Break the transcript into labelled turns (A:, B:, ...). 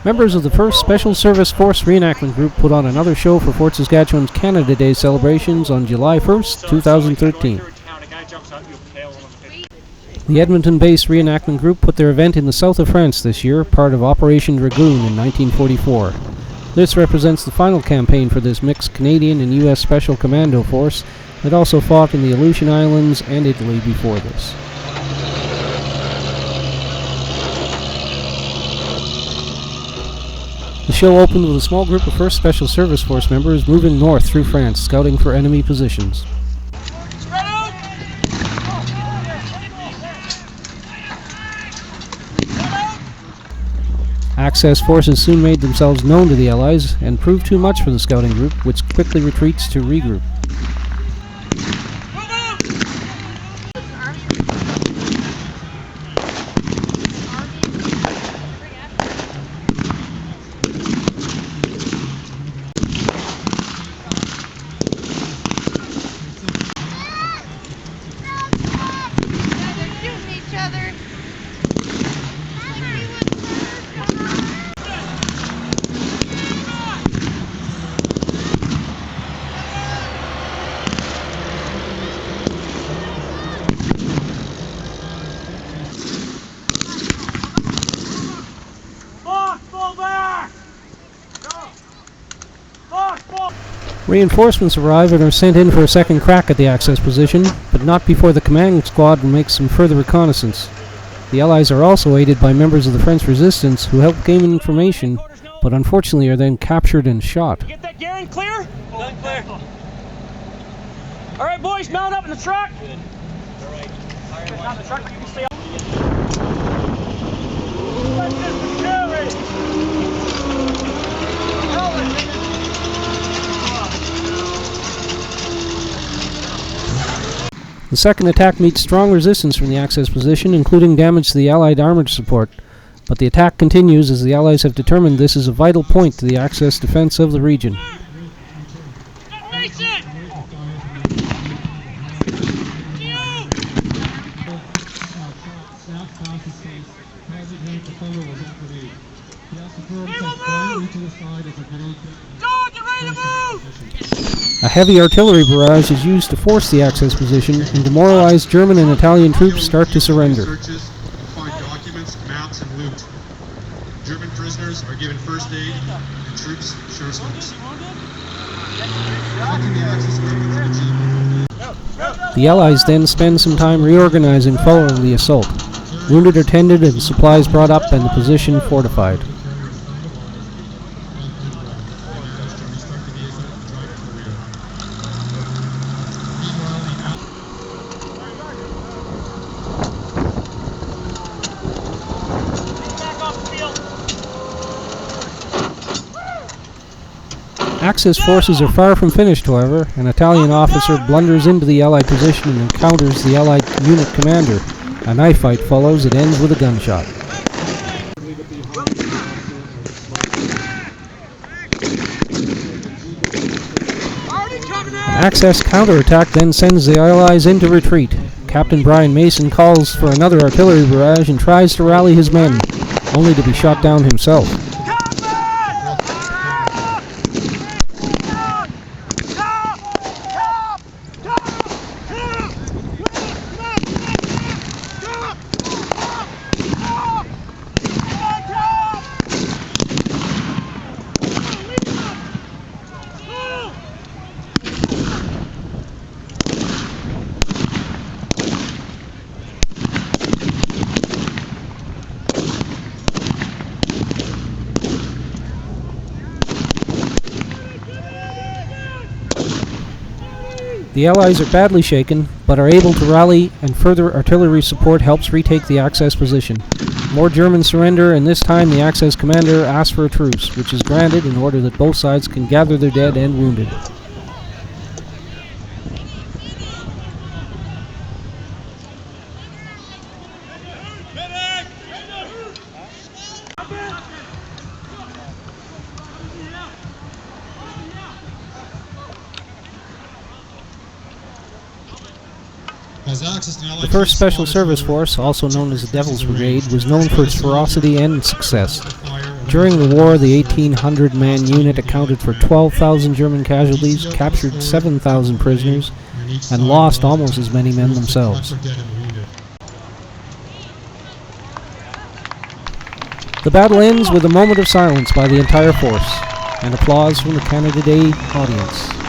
A: Members of the 1st Special Service Force Reenactment Group put on another show for Fort Saskatchewan's Canada Day celebrations on July 1st, 2013. The Edmonton-based reenactment group put their event in the south of France this year, part of Operation Dragoon in 1944. This represents the final campaign for this mixed Canadian and U.S. Special Commando force that also fought in the Aleutian Islands and Italy before this. The show opened with a small group of 1st Special Service Force members moving north through France, scouting for enemy positions. Access forces soon made themselves known to the Allies and proved too much for the scouting group, which quickly retreats to regroup. Reinforcements arrive and are sent in for a second crack at the access position, but not before the commanding squad makes some further reconnaissance. The Allies are also aided by members of the French resistance who help gain information, but unfortunately are then captured and shot.
B: Get that gearing clear? Done clear. All right, boys, mount up in the truck. Good. All right. Not in the truck, but you can stay up.
A: The second attack meets strong resistance from the access position, including damage to the Allied armored support. But the attack continues as the Allies have determined this is a vital point to the access defense of the region. A heavy artillery barrage is used to force the access position, and demoralized German and Italian troops start to surrender.
C: Searches, find documents, maps, and loot. German prisoners are given first aid, and troops share smokes.
A: The Allies then spend some time reorganizing following the assault. Wounded are tended and supplies brought up and the position fortified. Axis forces are far from finished, however. An Italian officer blunders into the Allied position and encounters the Allied unit commander. A knife fight follows. It ends with a gunshot. An Axis counterattack then sends the Allies into retreat. Captain Brian Mason calls for another artillery barrage and tries to rally his men, only to be shot down himself. The Allies are badly shaken, but are able to rally, and further artillery support helps retake the access position. More Germans surrender, and this time the access commander asks for a truce, which is granted in order that both sides can gather their dead and wounded. The 1st Special Service Force, also known as the Devil's Brigade, was known for its ferocity and success. During the war, the 1,800-man unit accounted for 12,000 German casualties, captured 7,000 prisoners, and lost almost as many men themselves. The battle ends with a moment of silence by the entire force, and applause from the Canada Day audience.